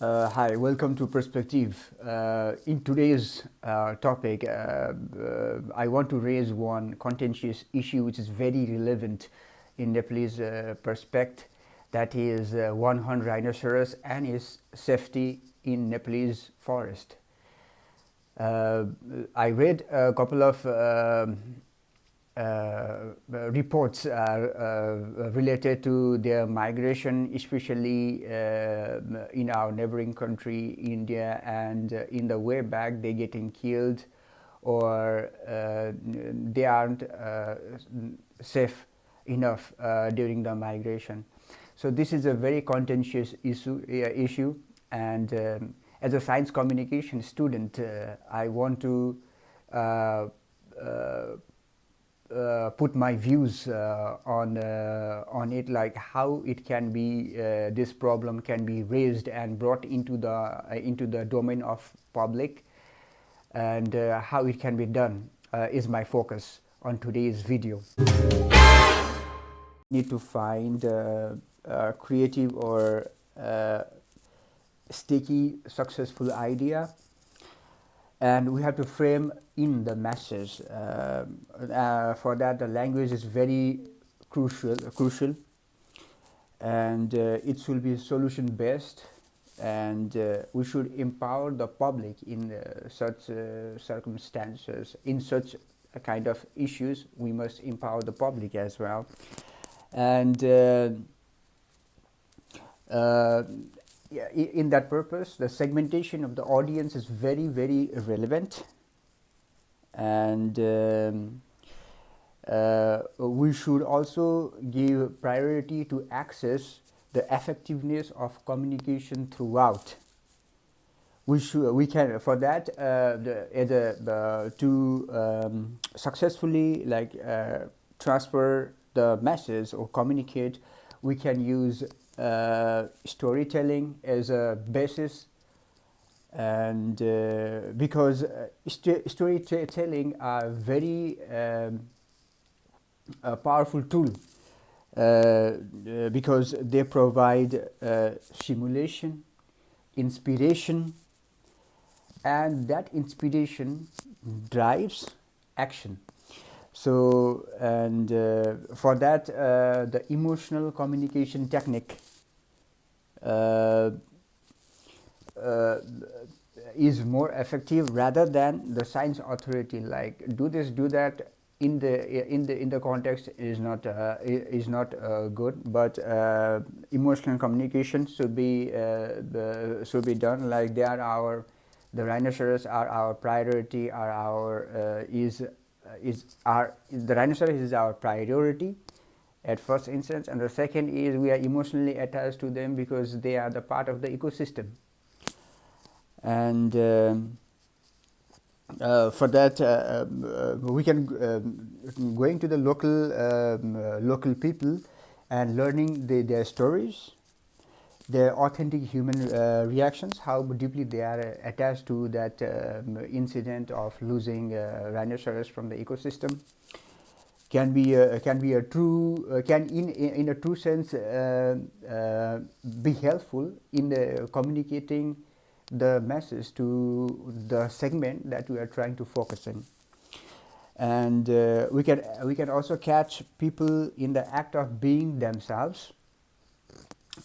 Hi, welcome to Perspective. In today's topic, I want to raise one contentious issue which is very relevant in Nepalese perspective. That is one horned rhinoceros and its safety in Nepalese forest. Uh, I read a couple of reports related to their migration, especially in our neighboring country, India, and in the way back they getting killed or they aren't safe enough during the migration. So this is a very contentious issue, and as a science communication student, I want to uh, uh, put my views on it, like how it can be this problem can be raised and brought into the domain of public, and how it can be done is my focus on today's video. Need to find a creative or sticky successful idea, and we have to frame in the message. For that, the language is very crucial, and it should be solution based, and we should empower the public in such circumstances. In such a kind of issues, we must empower the public as well, and uh, yeah, in that purpose, the segmentation of the audience is very relevant, and we should also give priority to access the effectiveness of communication throughout. We can for that to successfully transfer the message or communicate, we can use storytelling as a basis, and because storytelling are very a powerful tool, because they provide simulation, inspiration, and that inspiration drives action. So, and for that, the emotional communication technique uh, uh, is more effective rather than the science authority, like do this, do that. In the context is not good, but emotional communication should be done, like they are our, the rhinoceros are our priority, are our is our, the rhinoceros is our priority at first instance, and the second is we are emotionally attached to them because they are the part of the ecosystem. And for that, we can going to the local people and learning their stories, their authentic human reactions, how deeply they are attached to that incident of losing rhinoceros from the ecosystem. Can be a true can in a true sense be helpful in communicating the message to the segment that we are trying to focus on. And we can also catch people in the act of being themselves,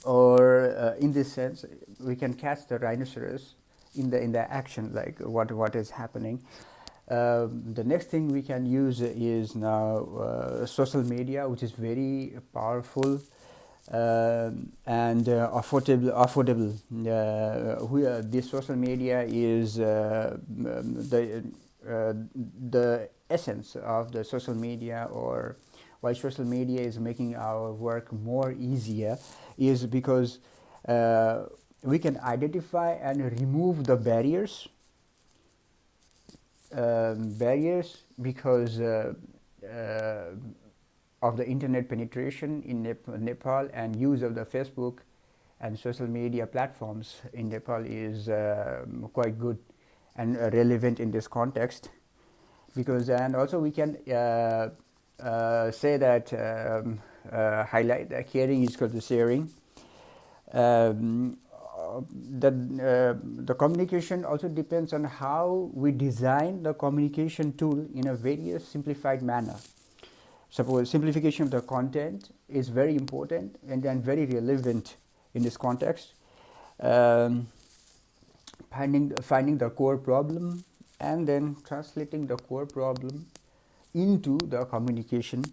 or in this sense we can catch the rhinoceros in the action, like what is happening. The next thing we can use is now social media, which is very powerful and affordable. This social media is the essence of the social media, or why social media is making our work more easier, is because we can identify and remove the barriers because uh, of the internet penetration in Nepal, and use of the Facebook and social media platforms in Nepal is quite good and relevant in this context. Because, and also we can say that highlight that caring is equal to sharing. um, the communication also depends on how we design the communication tool in a very simplified manner. Suppose simplification of the content is very important and then very relevant in this context. Um, finding the core problem and then translating the core problem into the communication,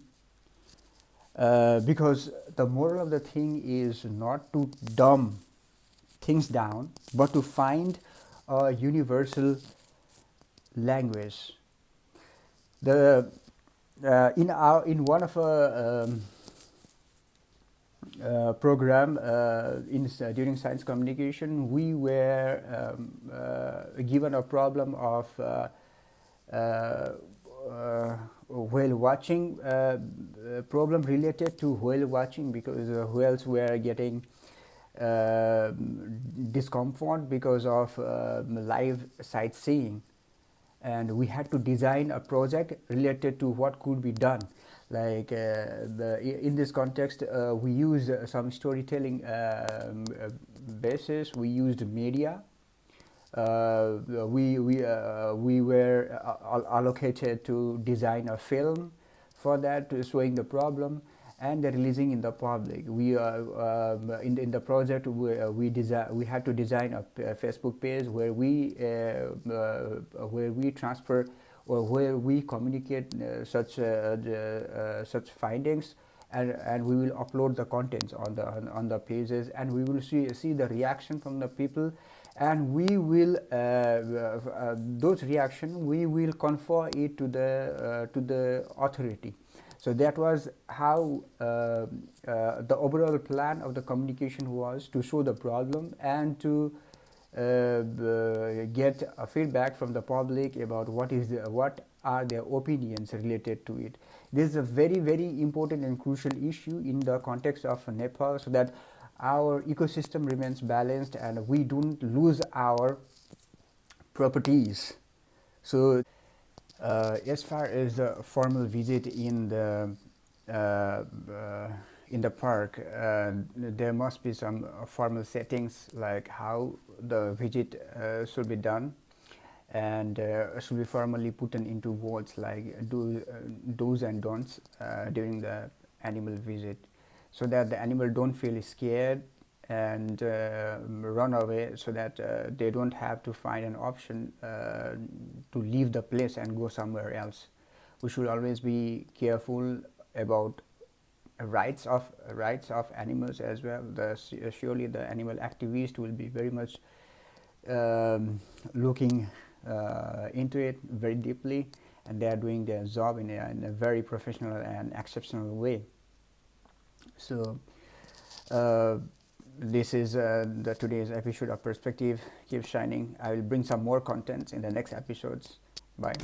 because the moral of the thing is not to dumb things down but to find a universal language. The in one of our program during science communication, we were given a problem of whale watching, problem related to whale watching, because whales were getting discomfort because of live sightseeing, and we had to design a project related to what could be done. Like in this context, we used some storytelling basis. We used media. We were allocated to design a film for that, showing the problem and the releasing in the public. We in the project we had to design a Facebook page where we transfer or where we communicate such findings, and we will upload the contents on the pages, and we will see the reaction from the people, and we will those reaction we will confer it to the authority. So that was how the overall plan of the communication was, to show the problem and to get a feedback from the public about what are their opinions related to it. This is a very, very important and crucial issue in the context of Nepal, so that our ecosystem remains balanced and we don't lose our properties. So as far as the formal visit in the park, there must be some formal settings, like how the visit should be done, and should be formally put into words, like do's and don'ts during the animal visit, so that the animal don't feel scared and run away, so that they don't have to find an option to leave the place and go somewhere else. We should always be careful about rights of animals as well. Surely the animal activists will be very much looking into it very deeply, and they are doing their job in a very professional and exceptional way. So this is the today's episode of Perspective. Keep shining. I will bring some more contents in the next episodes. Bye.